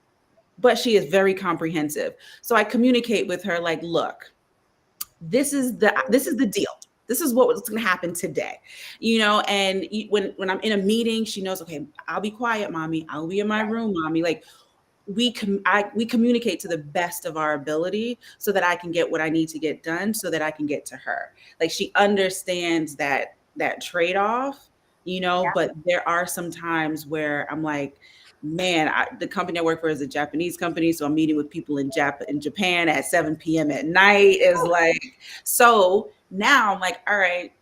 but she is very comprehensive. So I communicate with her like, look, this is the deal. This is what's going to happen today, and when I'm in a meeting, she knows, okay, I'll be quiet, mommy. I'll be in my room, mommy. Like we communicate to the best of our ability so that I can get what I need to get done so that I can get to her. Like she understands that trade-off, but there are some times where I'm like, man, the company I work for is a Japanese company. So I'm meeting with people in Japan at 7 p.m. at night is like, so now I'm like, all right,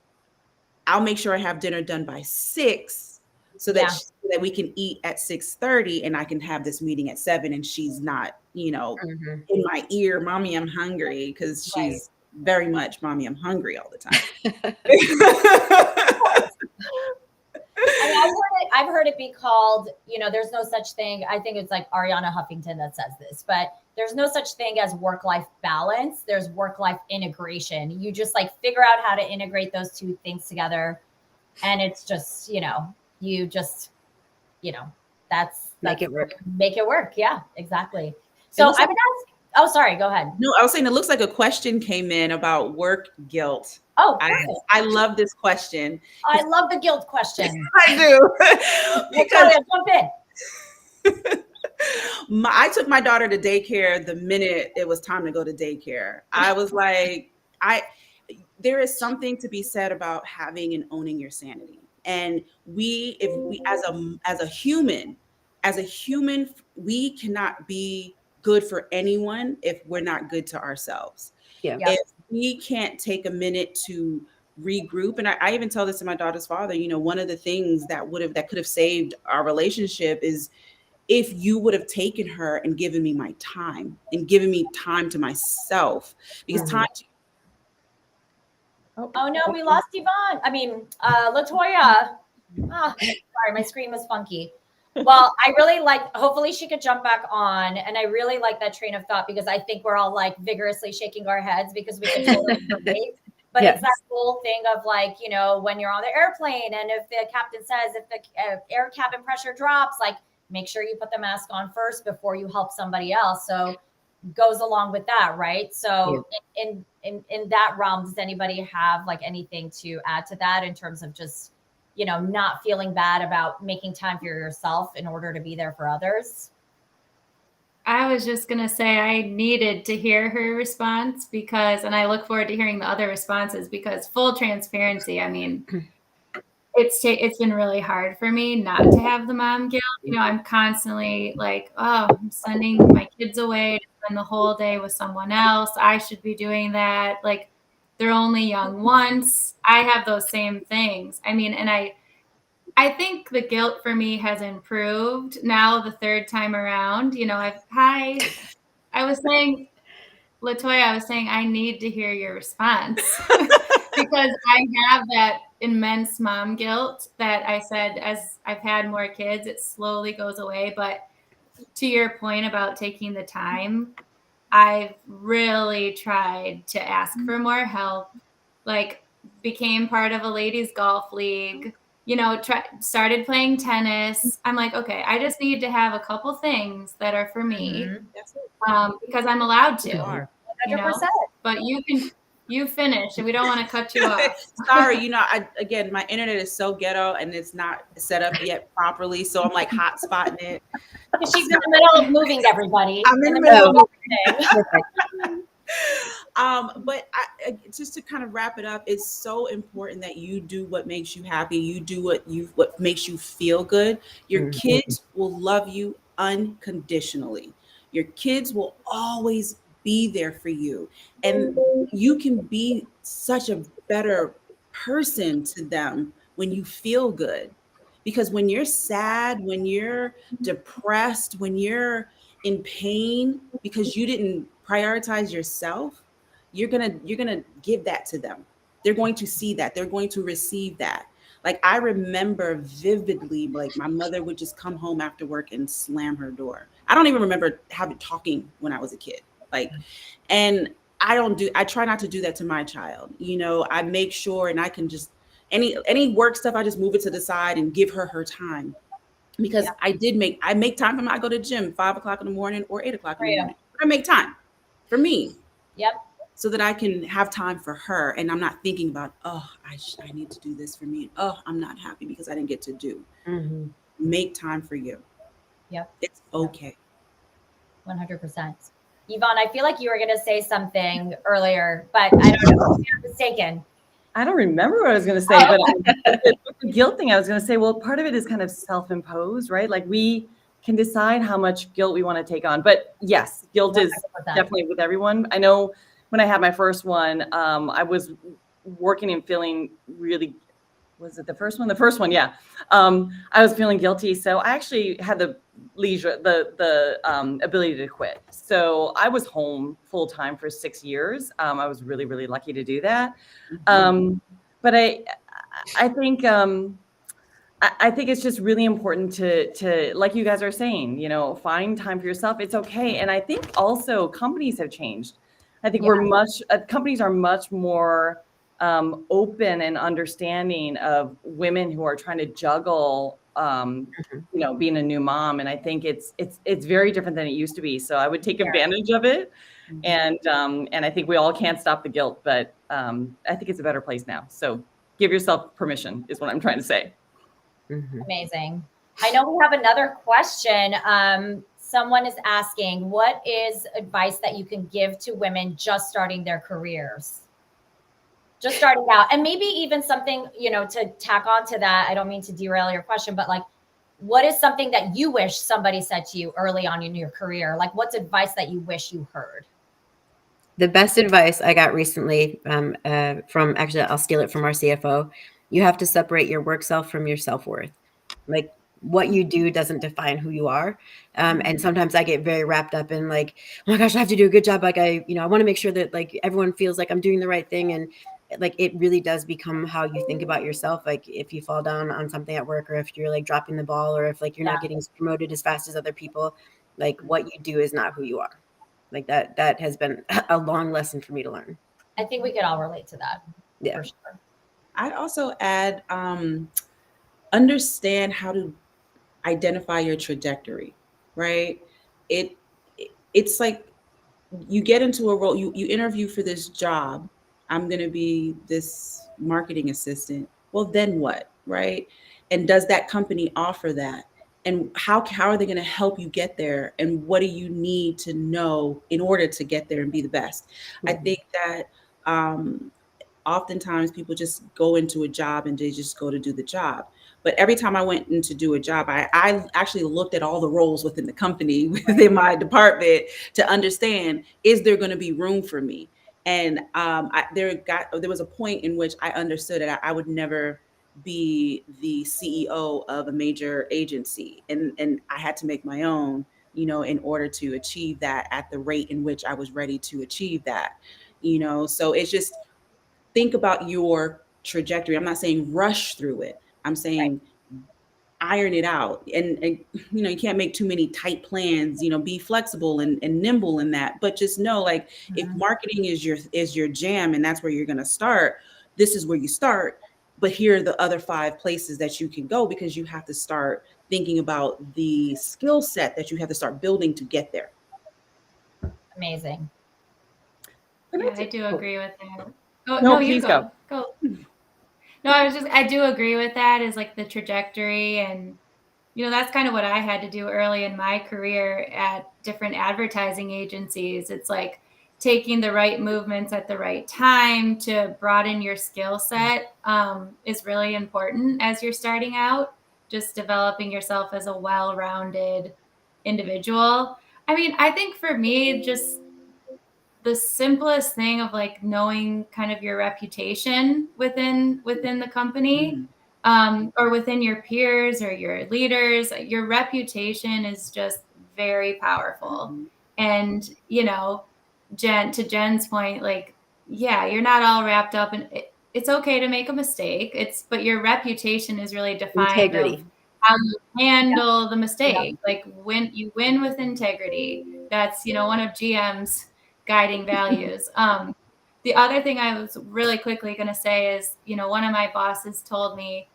I'll make sure I have dinner done by 6 so that so that we can eat at 6:30 and I can have this meeting at 7 and she's not, Mm-hmm. in my ear, mommy, I'm hungry, because she's very much mommy, I'm hungry all the time. I mean, I've heard it be called, there's no such thing. I think it's like Ariana Huffington that says this, but there's no such thing as work-life balance. There's work-life integration. You just like figure out how to integrate those two things together. And it's just, you just, that's Make it work. Make it work. Yeah, exactly. So I would ask, oh, sorry, go ahead. No, I was saying it looks like a question came in about work guilt. Oh, I love this question. I love the guilt question. I do. Because jump in. I took my daughter to daycare the minute it was time to go to daycare. I was like, there is something to be said about having and owning your sanity. And if we as a human, we cannot be good for anyone if we're not good to ourselves. Yeah. If we can't take a minute to regroup, and I even tell this to my daughter's father, one of the things that could have saved our relationship is if you would have taken her and given me my time and given me time to myself, because time. Oh no, we lost Yvonne. I mean, Latoya. Sorry, my screen was funky. Well, I really hopefully she could jump back on. And I really like that train of thought because I think we're all like vigorously shaking our heads because we can totally relate. But it's that whole thing of like, when you're on the airplane and if the captain says if the air cabin pressure drops, like make sure you put the mask on first before you help somebody else. So goes along with that, right? So in that realm, does anybody have like anything to add to that in terms of just not feeling bad about making time for yourself in order to be there for others? I was just going to say I needed to hear her response and I look forward to hearing the other responses because full transparency, I mean, it's been really hard for me not to have the mom guilt. I'm constantly like, oh, I'm sending my kids away to spend the whole day with someone else. I should be doing that. Like they're only young once. I have those same things. I mean, and I think the guilt for me has improved now the third time around. I was saying, Latoya, I need to hear your response because I have that immense mom guilt that I said as I've had more kids, it slowly goes away. But to your point about taking the time, I've really tried to ask for more help, like became part of a ladies golf league, started playing tennis. I'm like, okay, I just need to have a couple things that are for me because I'm allowed to, 100%. But you finish and we don't want to cut you off. Sorry, again, my internet is so ghetto and it's not set up yet properly. So I'm like hotspotting it. She's in the middle of moving everybody. I'm in the middle of moving. But just to kind of wrap it up, it's so important that you do what makes you happy. You do what makes you feel good. Your kids will love you unconditionally. Your kids will always be there for you. And you can be such a better person to them when you feel good. Because when you're sad, when you're depressed, when you're in pain because you didn't prioritize yourself, you're gonna give that to them. They're going to see that. They're going to receive that. Like I remember vividly, like my mother would just come home after work and slam her door. I don't even remember having talking when I was a kid. Like, and I try not to do that to my child. You know, I make sure, and I can just any work stuff, I just move it to the side and give her time, because I make time for my, I go to the gym 5 o'clock in the morning or 8 o'clock in the morning. I make time for me. Yep. So that I can have time for her, and I'm not thinking about, oh, I need to do this for me. Oh, I'm not happy because I didn't get to do. Mm-hmm. Make time for you. Yep. It's okay. 100%. Yvonne, I feel like you were going to say something earlier, but I don't know if you're mistaken. I don't remember what I was going to say, but with the guilt thing, I was going to say, well, part of it is kind of self-imposed, right? Like we can decide how much guilt we want to take on. But yes, guilt 100%. Is definitely with everyone. I know when I had my first one, I was working and feeling really, was it the first one? The first one, yeah. I was feeling guilty. So I actually had the leisure, the ability to quit. So I was home full time for 6 years. I was really, really lucky to do that. But I think it's just really important to, like you guys are saying, you know, find time for yourself. It's okay. And I think also companies have changed. I think companies are much more open and understanding of women who are trying to juggle, you know, being a new mom. And I think it's very different than it used to be. So I would take advantage of it. And I think we all can't stop the guilt, but I think it's a better place now. So give yourself permission is what I'm trying to say. Amazing. I know we have another question. Someone is asking, what is advice that you can give to women just starting their careers? Just starting out, and maybe even something, you know, to tack on to that. I don't mean to derail your question, but like, what is something that you wish somebody said to you early on in your career? Like, what's advice that you wish you heard? The best advice I got recently from, actually, I'll steal it from our CFO. You have to separate your work self from your self-worth. Like what you do doesn't define who you are. And sometimes I get very wrapped up in like, oh my gosh, I have to do a good job. Like I want to make sure that like everyone feels like I'm doing the right thing. And like, it really does become how you think about yourself. Like if you fall down on something at work, or if you're like dropping the ball, or if like you're not getting promoted as fast as other people, like what you do is not who you are. Like that has been a long lesson for me to learn. I think we could all relate to that. Yeah. For sure. I'd also add, understand how to identify your trajectory, right? It's like you get into a role, you interview for this job. I'm going to be this marketing assistant. Well, then what, right? And does that company offer that? And how are they going to help you get there? And what do you need to know in order to get there and be the best? I think that oftentimes people just go into a job and they just go to do the job. But every time I went in to do a job, I actually looked at all the roles within the company, within my department, to understand, is there going to be room for me? And there was a point in which I understood that I would never be the CEO of a major agency. And I had to make my own, you know, in order to achieve that at the rate in which I was ready to achieve that, you know. So it's just, think about your trajectory. I'm not saying rush through it. I'm saying iron it out. And you know, you can't make too many tight plans, you know, be flexible and nimble in that. But just know, like, if marketing is your jam and that's where you're going to start, this is where you start. But here are the other 5 places that you can go, because you have to start thinking about the skill set that you have to start building to get there. Amazing. Yeah, I do agree with that. Oh, no, you please go. No, I do agree with that, is like the trajectory. And, you know, that's kind of what I had to do early in my career at different advertising agencies. It's like taking the right movements at the right time to broaden your skill set is really important as you're starting out, just developing yourself as a well-rounded individual. I mean, I think for me, just the simplest thing of like knowing kind of your reputation within the company. or within your peers or your leaders. Your reputation is just very powerful. And, you know, to Jen's point, like, yeah, you're not all wrapped up in it. It's okay to make a mistake. But your reputation is really defined of Integrity. how you handle the mistake. Like when you win with integrity, that's, you know, one of GM's guiding values. The other thing I was really quickly going to say is, you know, one of my bosses told me,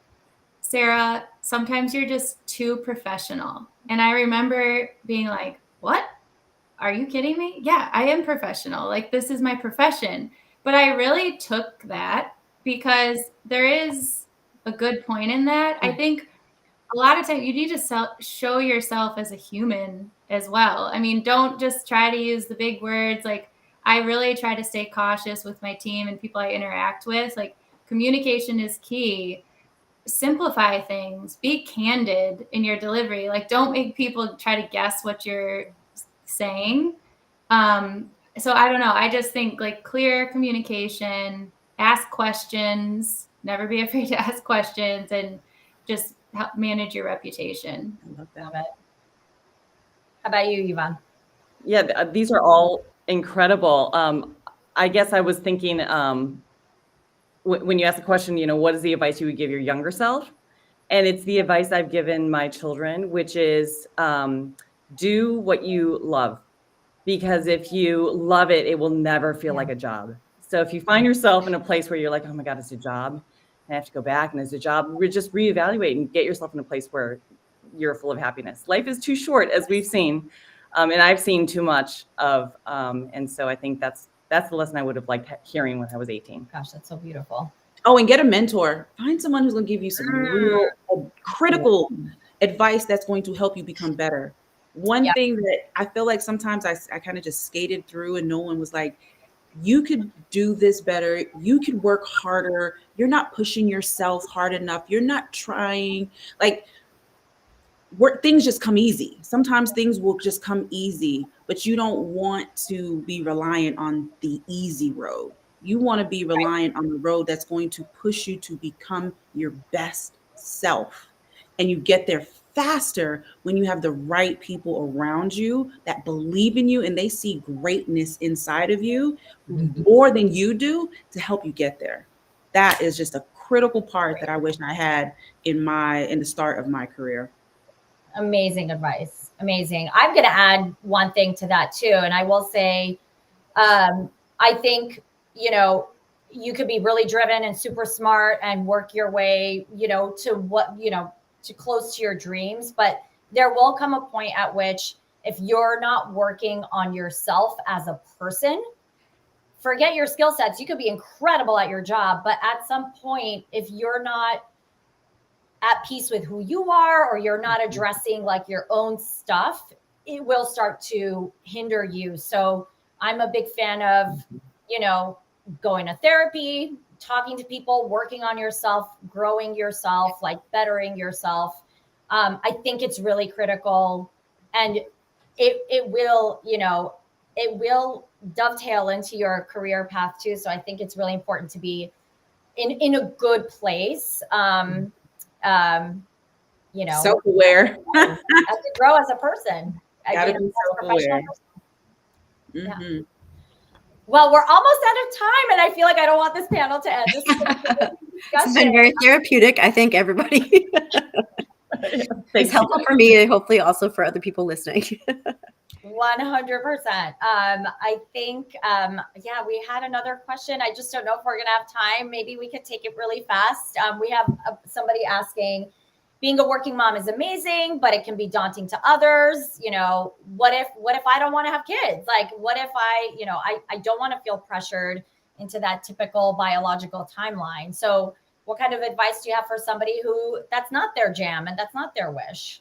Sarah, sometimes you're just too professional. And I remember being like, what? Are you kidding me? Yeah, I am professional. Like, this is my profession. But I really took that because there is a good point in that. I think a lot of times you need to show yourself as a human as well. I mean, don't just try to use the big words. Like, I really try to stay cautious with my team and people I interact with. Like, communication is key. Simplify things, be candid in your delivery. Like, don't make people try to guess what you're saying. So I don't know. I just think like clear communication, ask questions, never be afraid to ask questions, and just help manage your reputation. I love that. Love it. How about you, Yvonne? Yeah, these are all incredible. I guess I was thinking when you asked the question, you know, what is the advice you would give your younger self? And it's the advice I've given my children, which is do what you love. Because if you love it, it will never feel like a job. So if you find yourself in a place where you're like, oh my God, it's a job, and I have to go back and it's a job, just reevaluate and get yourself in a place where you're full of happiness. Life is too short, as we've seen. And I've seen too much of. And so I think that's the lesson I would have liked hearing when I was 18. Gosh, that's so beautiful. Oh, and get a mentor. Find someone who's going to give you some real critical advice that's going to help you become better. One thing that I feel like sometimes I kind of just skated through and no one was like, you could do this better. You could work harder. You're not pushing yourself hard enough. You're not trying. Like, things just come easy. Sometimes things will just come easy, but you don't want to be reliant on the easy road. You want to be reliant on the road that's going to push you to become your best self. And you get there faster when you have the right people around you that believe in you and they see greatness inside of you more than you do to help you get there. That is just a critical part that I wish I had in the start of my career. Amazing advice. Amazing. I'm going to add one thing to that too. And I will say, I think, you know, you could be really driven and super smart and work your way, you know, to close to your dreams. But there will come a point at which if you're not working on yourself as a person, forget your skill sets. You could be incredible at your job, but at some point, if you're not at peace with who you are, or you're not addressing like your own stuff, it will start to hinder you. So I'm a big fan of, you know, going to therapy, talking to people, working on yourself, growing yourself, like bettering yourself. I think it's really critical, and it will, you know, it will dovetail into your career path too. So I think it's really important to be in a good place. You know, self-aware as to grow as a person. Gotta be self-aware. Yeah. Well, we're almost out of time, and I feel like I don't want this panel to end. It's been very therapeutic. I thank everybody. It's helpful for me, and hopefully also for other people listening. 100%. I think, yeah, we had another question. I just don't know if we're going to have time. Maybe we could take it really fast. We have somebody asking, being a working mom is amazing, but it can be daunting to others. You know, what if I don't want to have kids? Like, what if I don't want to feel pressured into that typical biological timeline? So what kind of advice do you have for somebody who that's not their jam and that's not their wish?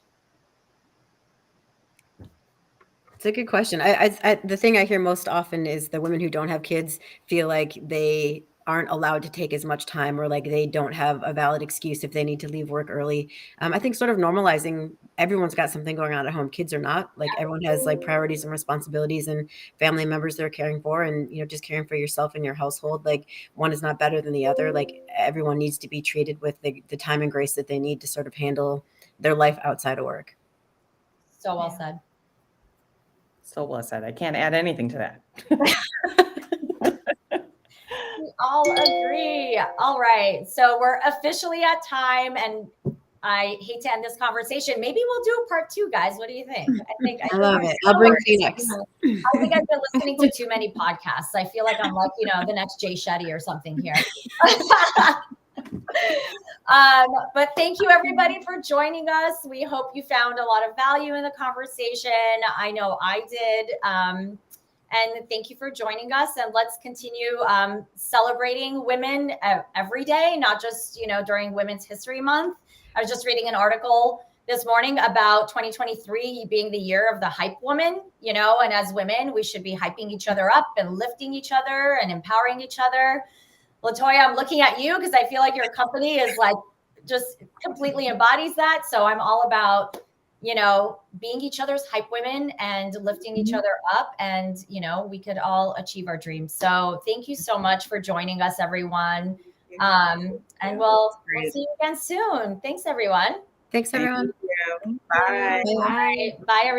It's a good question. I the thing I hear most often is the women who don't have kids feel like they aren't allowed to take as much time, or like they don't have a valid excuse if they need to leave work early. I think sort of normalizing everyone's got something going on at home. Kids are not. Like, everyone has like priorities and responsibilities and family members they're caring for, and, you know, just caring for yourself and your household. Like, one is not better than the other. Like, everyone needs to be treated with the time and grace that they need to sort of handle their life outside of work. So well said. So well said. I can't add anything to that. We all agree. All right. So we're officially at time, and I hate to end this conversation. Maybe we'll do a part 2, guys. What do you think? I love it. I'll bring Phoenix. I think I've been listening to too many podcasts. I feel like I'm like, you know, the next Jay Shetty or something here. But thank you, everybody, for joining us. We hope you found a lot of value in the conversation. I know I did. And thank you for joining us. And let's continue celebrating women every day, not just, you know, during Women's History Month. I was just reading an article this morning about 2023 being the year of the hype woman, you know, and as women, we should be hyping each other up and lifting each other and empowering each other. Latoya, I'm looking at you because I feel like your company is like just completely embodies that. So I'm all about, you know, being each other's hype women and lifting each other up, and, you know, we could all achieve our dreams. So thank you so much for joining us, everyone. And we'll see you again soon. Thanks, everyone. Thanks, everyone. Thank you. Bye. Bye. Bye, everyone.